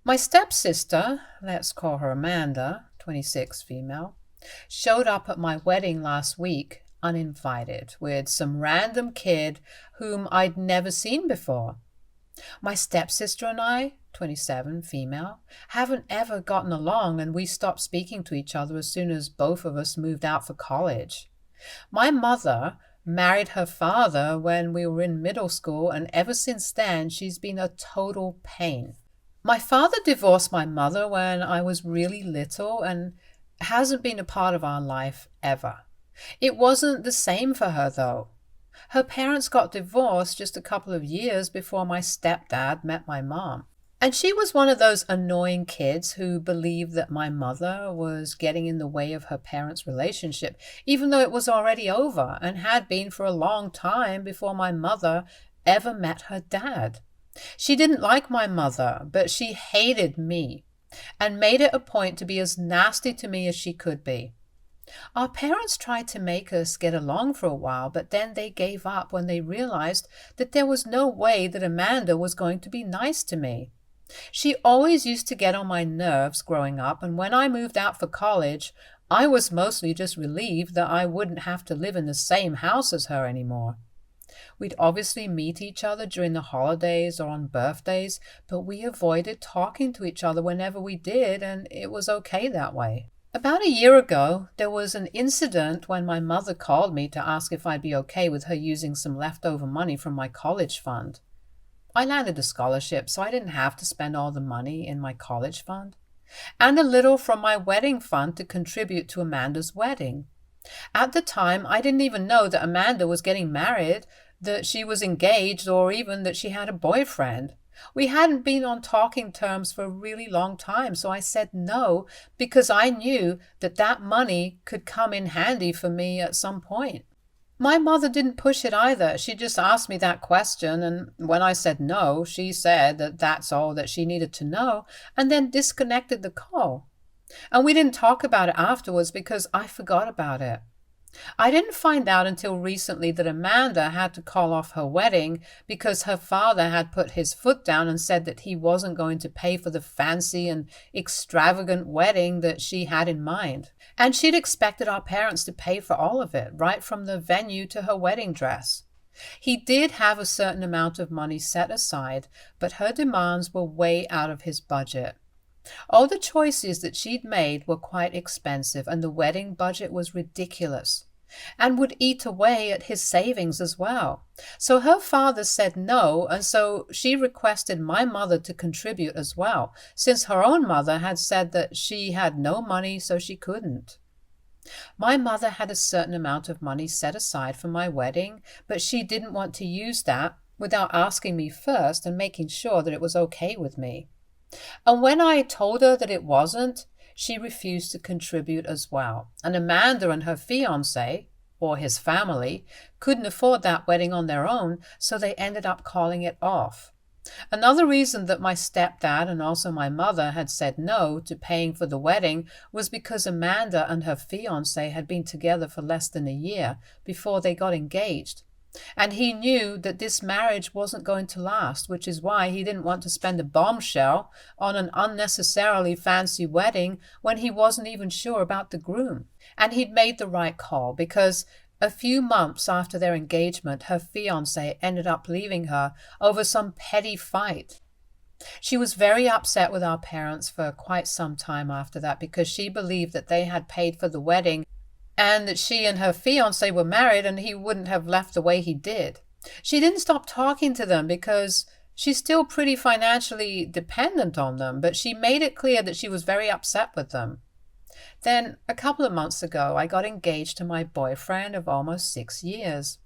My stepsister, let's call her Amanda, 26, female, showed up at my wedding last week, uninvited, with some random kid whom I'd never seen before. My stepsister and I, 27, female, haven't ever gotten along, and we stopped speaking to each other as soon as both of us moved out for college. My mother married her father when we were in middle school, and ever since then she's been a total pain. My father divorced my mother when I was really little and hasn't been a part of our life ever. It wasn't the same for her, though. Her parents got divorced just a couple of years before my stepdad met my mom. And she was one of those annoying kids who believed that my mother was getting in the way of her parents' relationship, even though it was already over and had been for a long time before my mother ever met her dad. She didn't like my mother, but she hated me and made it a point to be as nasty to me as she could be. Our parents tried to make us get along for a while, but then they gave up when they realized that there was no way that Amanda was going to be nice to me. She always used to get on my nerves growing up, and when I moved out for college, I was mostly just relieved that I wouldn't have to live in the same house as her anymore. We'd obviously meet each other during the holidays or on birthdays, but we avoided talking to each other whenever we did, and it was okay that way. About a year ago, there was an incident when my mother called me to ask if I'd be okay with her using some leftover money from my college fund. I landed a scholarship, so I didn't have to spend all the money in my college fund, and a little from my wedding fund to contribute to Amanda's wedding. At the time, I didn't even know that Amanda was getting married, that she was engaged, or even that she had a boyfriend. We hadn't been on talking terms for a really long time, so I said no because I knew that that money could come in handy for me at some point. My mother didn't push it either. She just asked me that question, and when I said no, she said that that's all that she needed to know, and then disconnected the call. And we didn't talk about it afterwards because I forgot about it. I didn't find out until recently that Amanda had to call off her wedding because her father had put his foot down and said that he wasn't going to pay for the fancy and extravagant wedding that she had in mind. And she'd expected our parents to pay for all of it, right from the venue to her wedding dress. He did have a certain amount of money set aside, but her demands were way out of his budget. All the choices that she'd made were quite expensive, and the wedding budget was ridiculous and would eat away at his savings as well. So her father said no, and so she requested my mother to contribute as well, since her own mother had said that she had no money, so she couldn't. My mother had a certain amount of money set aside for my wedding, but she didn't want to use that without asking me first and making sure that it was okay with me. And when I told her that it wasn't, she refused to contribute as well. And Amanda and her fiancé, or his family, couldn't afford that wedding on their own, so they ended up calling it off. Another reason that my stepdad and also my mother had said no to paying for the wedding was because Amanda and her fiancé had been together for less than a year before they got engaged. And he knew that this marriage wasn't going to last, which is why he didn't want to spend a bombshell on an unnecessarily fancy wedding when he wasn't even sure about the groom. And he'd made the right call because a few months after their engagement, her fiancé ended up leaving her over some petty fight. She was very upset with our parents for quite some time after that because she believed that they had paid for the wedding and that she and her fiancé were married and he wouldn't have left the way he did. She didn't stop talking to them because she's still pretty financially dependent on them, but she made it clear that she was very upset with them. Then, a couple of months ago, I got engaged to my boyfriend of almost 6 years.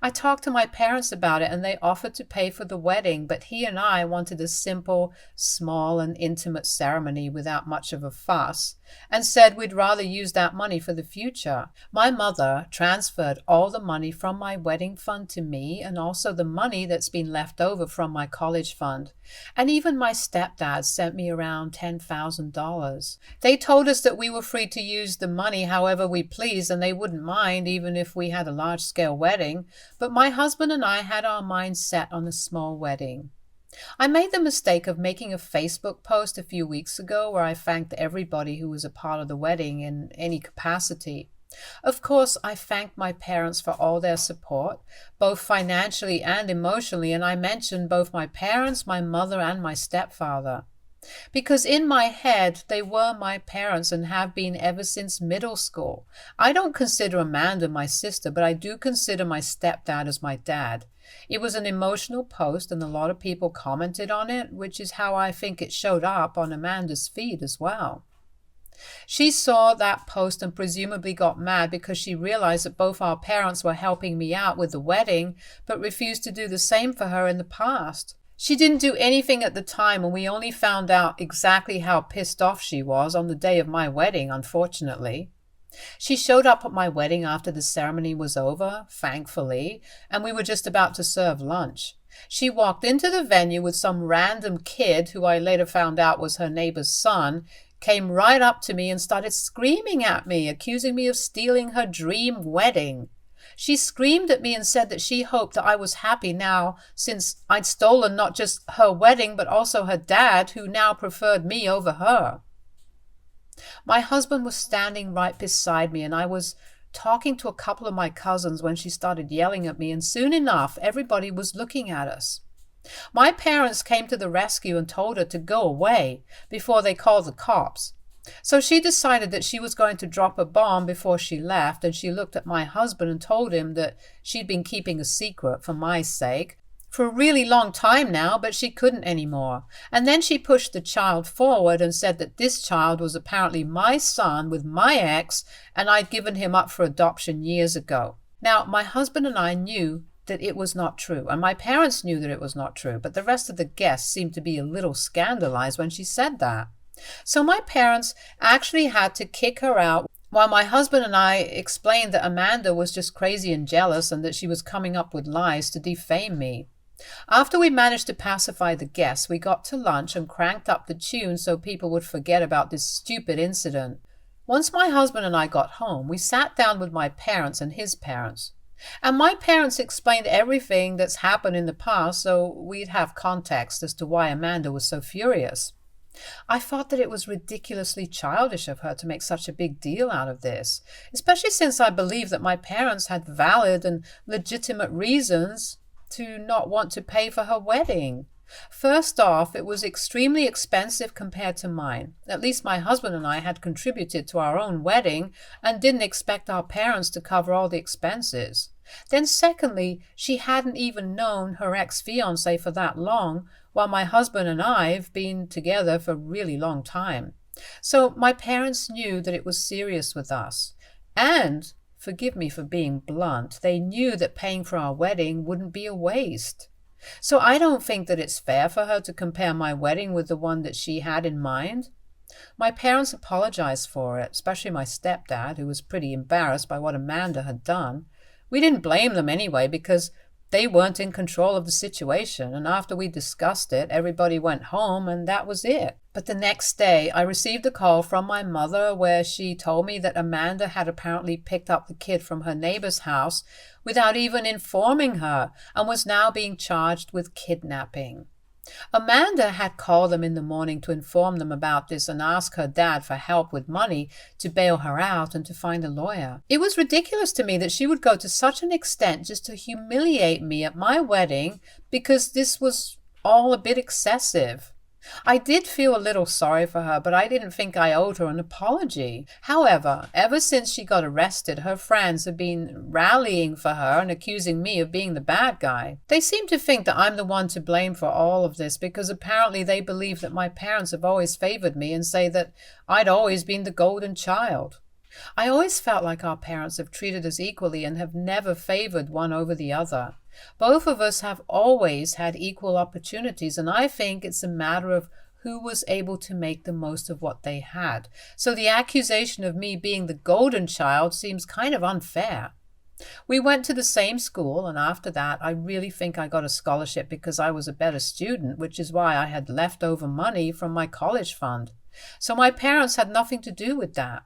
I talked to my parents about it and they offered to pay for the wedding, but he and I wanted a simple, small and intimate ceremony without much of a fuss and said we'd rather use that money for the future. My mother transferred all the money from my wedding fund to me and also the money that's been left over from my college fund. And even my stepdad sent me around $10,000. They told us that we were free to use the money however we pleased and they wouldn't mind even if we had a large-scale wedding. But my husband and I had our minds set on a small wedding. I made the mistake of making a Facebook post a few weeks ago where I thanked everybody who was a part of the wedding in any capacity. Of course, I thanked my parents for all their support, both financially and emotionally, and I mentioned both my parents, my mother, and my stepfather. Because in my head, they were my parents and have been ever since middle school. I don't consider Amanda my sister, but I do consider my stepdad as my dad. It was an emotional post and a lot of people commented on it, which is how I think it showed up on Amanda's feed as well. She saw that post and presumably got mad because she realized that both our parents were helping me out with the wedding, but refused to do the same for her in the past. She didn't do anything at the time, and we only found out exactly how pissed off she was on the day of my wedding, unfortunately. She showed up at my wedding after the ceremony was over, thankfully, and we were just about to serve lunch. She walked into the venue with some random kid, who I later found out was her neighbor's son, came right up to me and started screaming at me, accusing me of stealing her dream wedding. She screamed at me and said that she hoped that I was happy now since I'd stolen not just her wedding but also her dad, who now preferred me over her. My husband was standing right beside me and I was talking to a couple of my cousins when she started yelling at me, and soon enough everybody was looking at us. My parents came to the rescue and told her to go away before they called the cops. So she decided that she was going to drop a bomb before she left, and she looked at my husband and told him that she'd been keeping a secret for my sake for a really long time now, but she couldn't anymore. And then she pushed the child forward and said that this child was apparently my son with my ex, and I'd given him up for adoption years ago. Now, my husband and I knew that it was not true, and my parents knew that it was not true, but the rest of the guests seemed to be a little scandalized when she said that. So my parents actually had to kick her out while my husband and I explained that Amanda was just crazy and jealous and that she was coming up with lies to defame me. After we managed to pacify the guests, we got to lunch and cranked up the tune so people would forget about this stupid incident. Once my husband and I got home, we sat down with my parents and his parents. And my parents explained everything that's happened in the past so we'd have context as to why Amanda was so furious. I thought that it was ridiculously childish of her to make such a big deal out of this, especially since I believe that my parents had valid and legitimate reasons to not want to pay for her wedding. First off, it was extremely expensive compared to mine. At least my husband and I had contributed to our own wedding and didn't expect our parents to cover all the expenses. Then secondly, she hadn't even known her ex-fiancé for that long, while my husband and I have been together for a really long time. So my parents knew that it was serious with us. And, forgive me for being blunt, they knew that paying for our wedding wouldn't be a waste. So I don't think that it's fair for her to compare my wedding with the one that she had in mind. My parents apologized for it, especially my stepdad, who was pretty embarrassed by what Amanda had done. We didn't blame them anyway because they weren't in control of the situation, and after we discussed it, everybody went home and that was it. But the next day, I received a call from my mother where she told me that Amanda had apparently picked up the kid from her neighbor's house without even informing her and was now being charged with kidnapping. Amanda had called them in the morning to inform them about this and ask her dad for help with money to bail her out and to find a lawyer. It was ridiculous to me that she would go to such an extent just to humiliate me at my wedding because this was all a bit excessive. I did feel a little sorry for her, but I didn't think I owed her an apology. However, ever since she got arrested, her friends have been rallying for her and accusing me of being the bad guy. They seem to think that I'm the one to blame for all of this because apparently they believe that my parents have always favored me and say that I'd always been the golden child. I always felt like our parents have treated us equally and have never favored one over the other. Both of us have always had equal opportunities, and I think it's a matter of who was able to make the most of what they had. So the accusation of me being the golden child seems kind of unfair. We went to the same school, and after that, I really think I got a scholarship because I was a better student, which is why I had leftover money from my college fund. So my parents had nothing to do with that.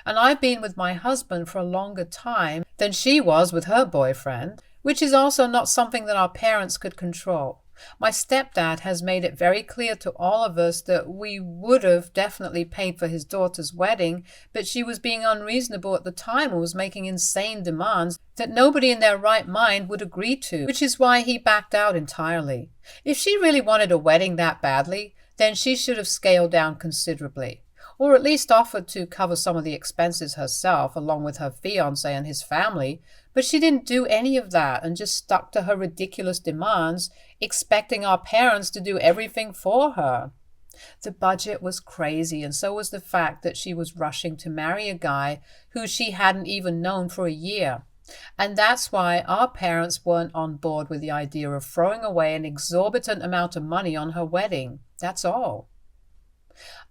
And I've been with my husband for a longer time than she was with her boyfriend, which is also not something that our parents could control. My stepdad has made it very clear to all of us that we would have definitely paid for his daughter's wedding, but she was being unreasonable at the time and was making insane demands that nobody in their right mind would agree to, which is why he backed out entirely. If she really wanted a wedding that badly, then she should have scaled down considerably, or at least offered to cover some of the expenses herself along with her fiancé and his family, but she didn't do any of that and just stuck to her ridiculous demands, expecting our parents to do everything for her. The budget was crazy, and so was the fact that she was rushing to marry a guy who she hadn't even known for a year. And that's why our parents weren't on board with the idea of throwing away an exorbitant amount of money on her wedding. That's all.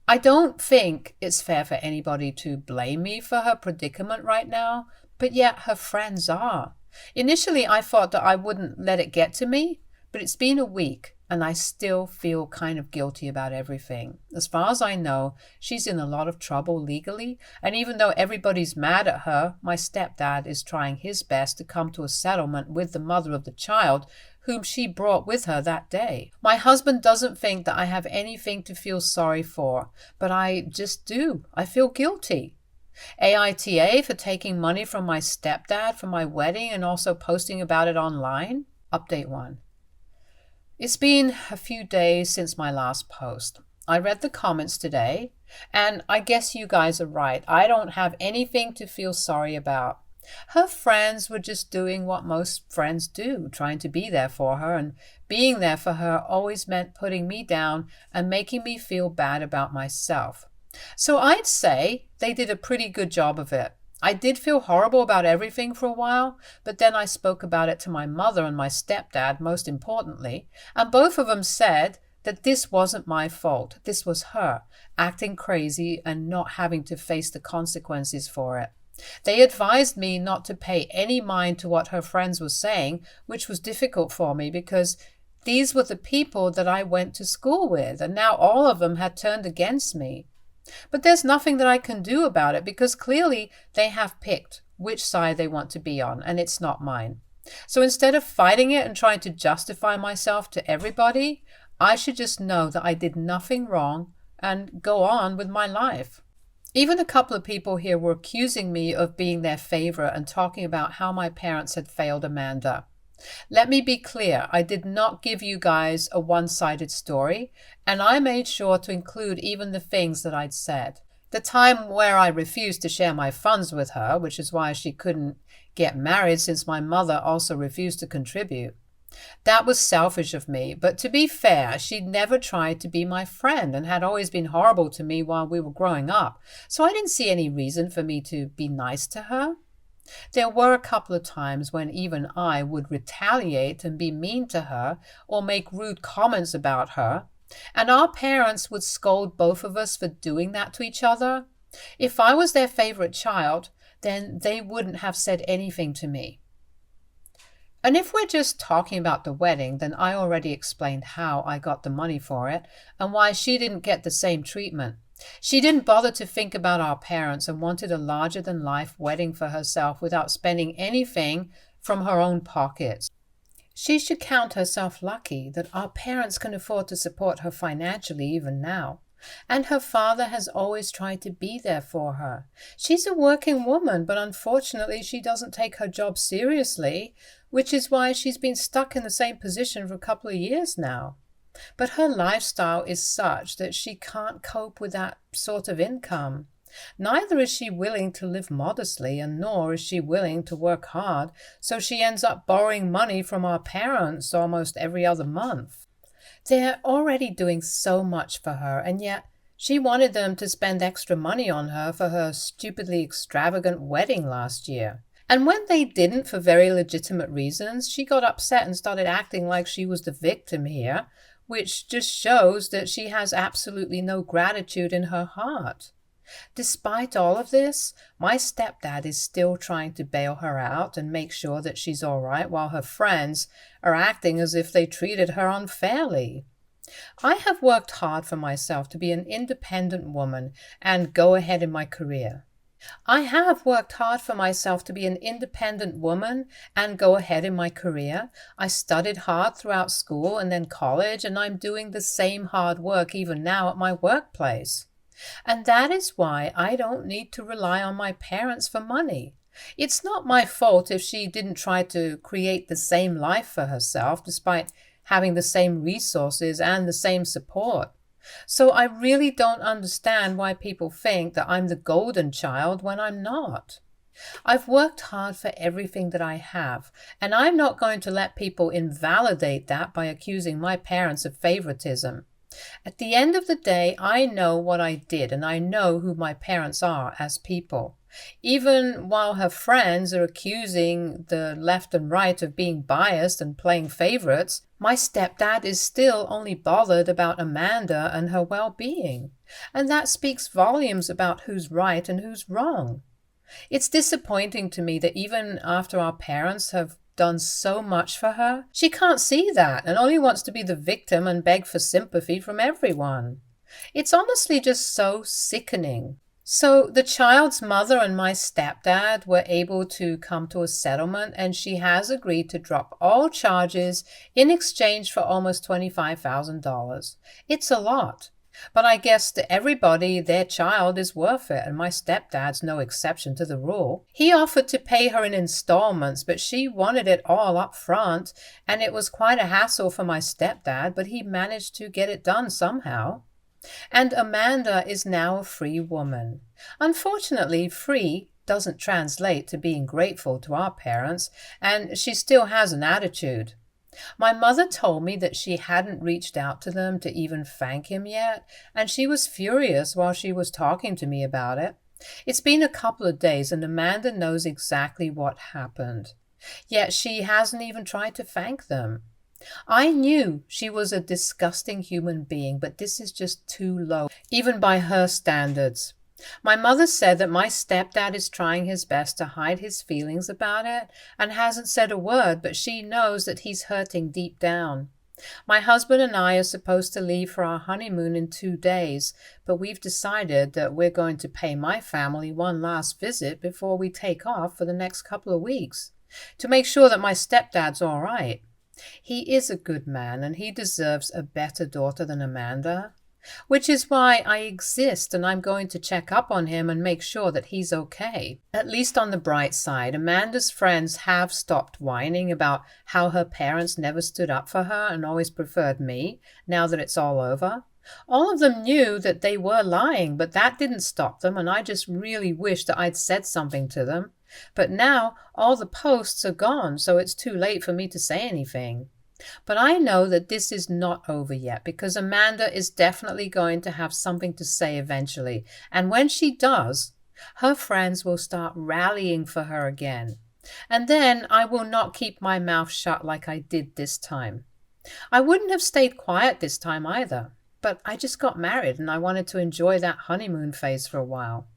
I don't think it's fair for anybody to blame me for her predicament right now, but yet her friends are. Initially, I thought that I wouldn't let it get to me, but it's been a week, and I still feel kind of guilty about everything. As far as I know, she's in a lot of trouble legally, and even though everybody's mad at her, my stepdad is trying his best to come to a settlement with the mother of the child, whom she brought with her that day. My husband doesn't think that I have anything to feel sorry for, but I just do. I feel guilty. AITA for taking money from my stepdad for my wedding and also posting about it online? Update 1. It's been a few days since my last post. I read the comments today, and I guess you guys are right. I don't have anything to feel sorry about. Her friends were just doing what most friends do, trying to be there for her, and being there for her always meant putting me down and making me feel bad about myself. So I'd say they did a pretty good job of it. I did feel horrible about everything for a while, but then I spoke about it to my mother and my stepdad, most importantly, and both of them said that this wasn't my fault. This was her acting crazy and not having to face the consequences for it. They advised me not to pay any mind to what her friends were saying, which was difficult for me because these were the people that I went to school with, and now all of them had turned against me. But there's nothing that I can do about it because clearly they have picked which side they want to be on, and it's not mine. So instead of fighting it and trying to justify myself to everybody, I should just know that I did nothing wrong and go on with my life. Even a couple of people here were accusing me of being their favorite and talking about how my parents had failed Amanda. Let me be clear, I did not give you guys a one-sided story, and I made sure to include even the things that I'd said. The time where I refused to share my funds with her, which is why she couldn't get married since my mother also refused to contribute. That was selfish of me, but to be fair, she'd never tried to be my friend and had always been horrible to me while we were growing up, so I didn't see any reason for me to be nice to her. There were a couple of times when even I would retaliate and be mean to her or make rude comments about her, and our parents would scold both of us for doing that to each other. If I was their favorite child, then they wouldn't have said anything to me. And if we're just talking about the wedding, then I already explained how I got the money for it and why she didn't get the same treatment. She didn't bother to think about our parents and wanted a larger-than-life wedding for herself without spending anything from her own pockets. She should count herself lucky that our parents can afford to support her financially even now. And her father has always tried to be there for her. She's a working woman, but unfortunately she doesn't take her job seriously, which is why she's been stuck in the same position for a couple of years now. But her lifestyle is such that she can't cope with that sort of income. Neither is she willing to live modestly, and nor is she willing to work hard, so she ends up borrowing money from our parents almost every other month. They're already doing so much for her, and yet she wanted them to spend extra money on her for her stupidly extravagant wedding last year. And when they didn't for very legitimate reasons, she got upset and started acting like she was the victim here, which just shows that she has absolutely no gratitude in her heart. Despite all of this, my stepdad is still trying to bail her out and make sure that she's all right while her friends are acting as if they treated her unfairly. I have worked hard for myself to be an independent woman and go ahead in my career. I have worked hard for myself to be an independent woman and go ahead in my career. I studied hard throughout school and then college, and I'm doing the same hard work even now at my workplace. And that is why I don't need to rely on my parents for money. It's not my fault if she didn't try to create the same life for herself despite having the same resources and the same support. So I really don't understand why people think that I'm the golden child when I'm not. I've worked hard for everything that I have, and I'm not going to let people invalidate that by accusing my parents of favoritism. At the end of the day, I know what I did, and I know who my parents are as people. Even while her friends are accusing the left and right of being biased and playing favorites, my stepdad is still only bothered about Amanda and her well-being. And that speaks volumes about who's right and who's wrong. It's disappointing to me that even after our parents have done so much for her, she can't see that and only wants to be the victim and beg for sympathy from everyone. It's honestly just so sickening. So the child's mother and my stepdad were able to come to a settlement, and she has agreed to drop all charges in exchange for almost $25,000. It's a lot. But I guess to everybody, their child is worth it, and my stepdad's no exception to the rule. He offered to pay her in installments, but she wanted it all up front, and it was quite a hassle for my stepdad, but he managed to get it done somehow. And Amanda is now a free woman. Unfortunately, free doesn't translate to being grateful to our parents, and she still has an attitude. My mother told me that she hadn't reached out to them to even thank him yet, and she was furious while she was talking to me about it. It's been a couple of days, and Amanda knows exactly what happened. Yet she hasn't even tried to thank them. I knew she was a disgusting human being, but this is just too low, even by her standards. My mother said that my stepdad is trying his best to hide his feelings about it and hasn't said a word, but she knows that he's hurting deep down. My husband and I are supposed to leave for our honeymoon in 2 days, but we've decided that we're going to pay my family one last visit before we take off for the next couple of weeks, to make sure that my stepdad's all right. He is a good man, and he deserves a better daughter than Amanda, which is why I exist, and I'm going to check up on him and make sure that he's okay. At least on the bright side, Amanda's friends have stopped whining about how her parents never stood up for her and always preferred me, now that it's all over. All of them knew that they were lying, but that didn't stop them, and I just really wish that I'd said something to them. But now all the posts are gone, so it's too late for me to say anything. But I know that this is not over yet, because Amanda is definitely going to have something to say eventually, and when she does, her friends will start rallying for her again. And then I will not keep my mouth shut like I did this time. I wouldn't have stayed quiet this time either, but I just got married and I wanted to enjoy that honeymoon phase for a while.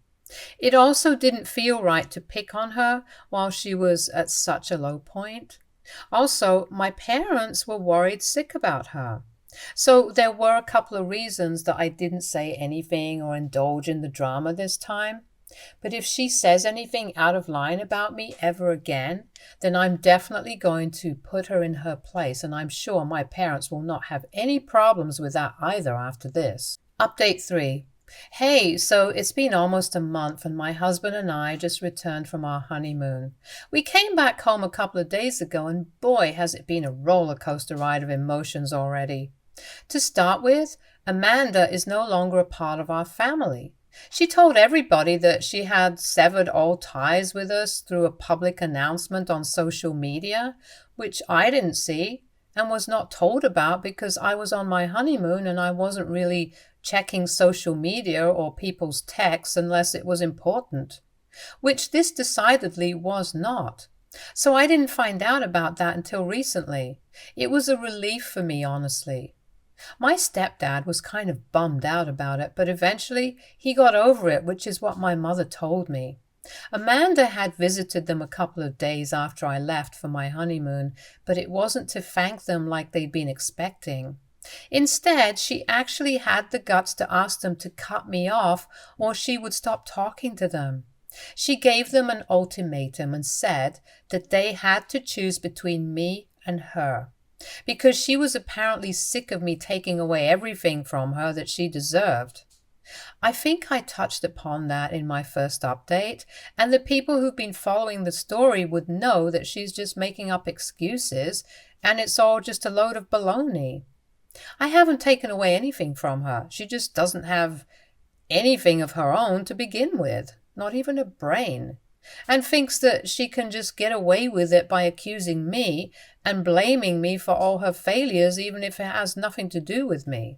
It also didn't feel right to pick on her while she was at such a low point. Also, my parents were worried sick about her. So there were a couple of reasons that I didn't say anything or indulge in the drama this time. But if she says anything out of line about me ever again, then I'm definitely going to put her in her place, and I'm sure my parents will not have any problems with that either after this. Update 3. Hey, so it's been almost a month and my husband and I just returned from our honeymoon. We came back home a couple of days ago, and boy, has it been a roller coaster ride of emotions already. To start with, Amanda is no longer a part of our family. She told everybody that she had severed all ties with us through a public announcement on social media, which I didn't see and was not told about because I was on my honeymoon and I wasn't really checking social media or people's texts unless it was important, which this decidedly was not. So I didn't find out about that until recently. It was a relief for me, honestly. My stepdad was kind of bummed out about it, but eventually he got over it, which is what my mother told me. Amanda had visited them a couple of days after I left for my honeymoon, but it wasn't to thank them like they'd been expecting. Instead, she actually had the guts to ask them to cut me off or she would stop talking to them. She gave them an ultimatum and said that they had to choose between me and her, because she was apparently sick of me taking away everything from her that she deserved. I think I touched upon that in my first update, and the people who've been following the story would know that she's just making up excuses, and it's all just a load of baloney. I haven't taken away anything from her. She just doesn't have anything of her own to begin with, not even a brain, and thinks that she can just get away with it by accusing me and blaming me for all her failures, even if it has nothing to do with me.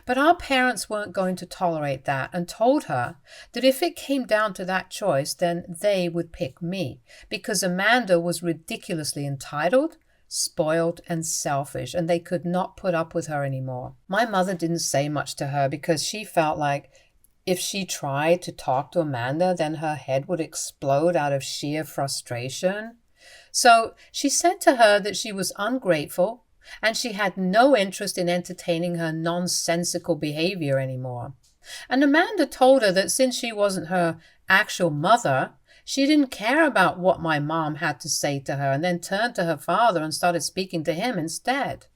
But our parents weren't going to tolerate that and told her that if it came down to that choice, then they would pick me, because Amanda was ridiculously entitled, spoiled, and selfish, and they could not put up with her anymore. My mother didn't say much to her because she felt like if she tried to talk to Amanda, then her head would explode out of sheer frustration. So she said to her that she was ungrateful and she had no interest in entertaining her nonsensical behavior anymore. And Amanda told her that since she wasn't her actual mother, she didn't care about what my mom had to say to her, and then turned to her father and started speaking to him instead.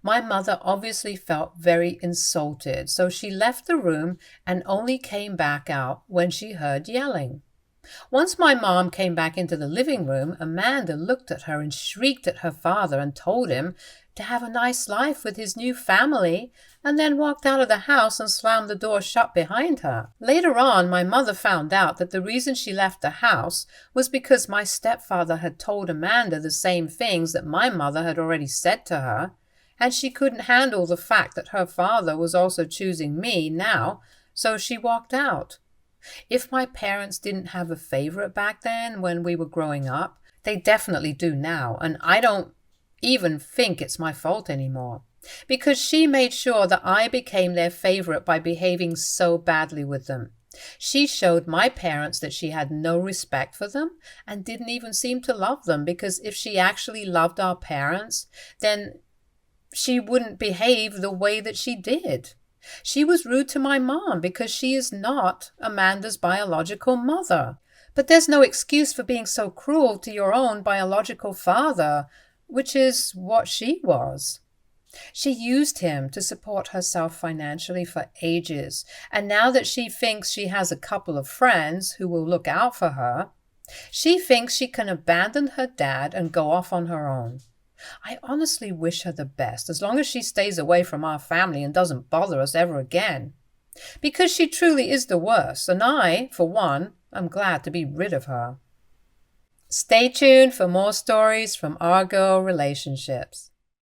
My mother obviously felt very insulted, so she left the room and only came back out when she heard yelling. Once my mom came back into the living room, Amanda looked at her and shrieked at her father and told him to have a nice life with his new family, and then walked out of the house and slammed the door shut behind her. Later on, my mother found out that the reason she left the house was because my stepfather had told Amanda the same things that my mother had already said to her, and she couldn't handle the fact that her father was also choosing me now, so she walked out. If my parents didn't have a favorite back then when we were growing up, they definitely do now, and I don't even think it's my fault anymore, because she made sure that I became their favorite by behaving so badly with them. She showed my parents that she had no respect for them and didn't even seem to love them, because if she actually loved our parents, then she wouldn't behave the way that she did. She was rude to my mom because she is not Amanda's biological mother. But there's no excuse for being so cruel to your own biological father, which is what she was. She used him to support herself financially for ages, and now that she thinks she has a couple of friends who will look out for her, she thinks she can abandon her dad and go off on her own. I honestly wish her the best, as long as she stays away from our family and doesn't bother us ever again. Because she truly is the worst, and I, for one, am glad to be rid of her. Stay tuned for more stories from our girl relationships.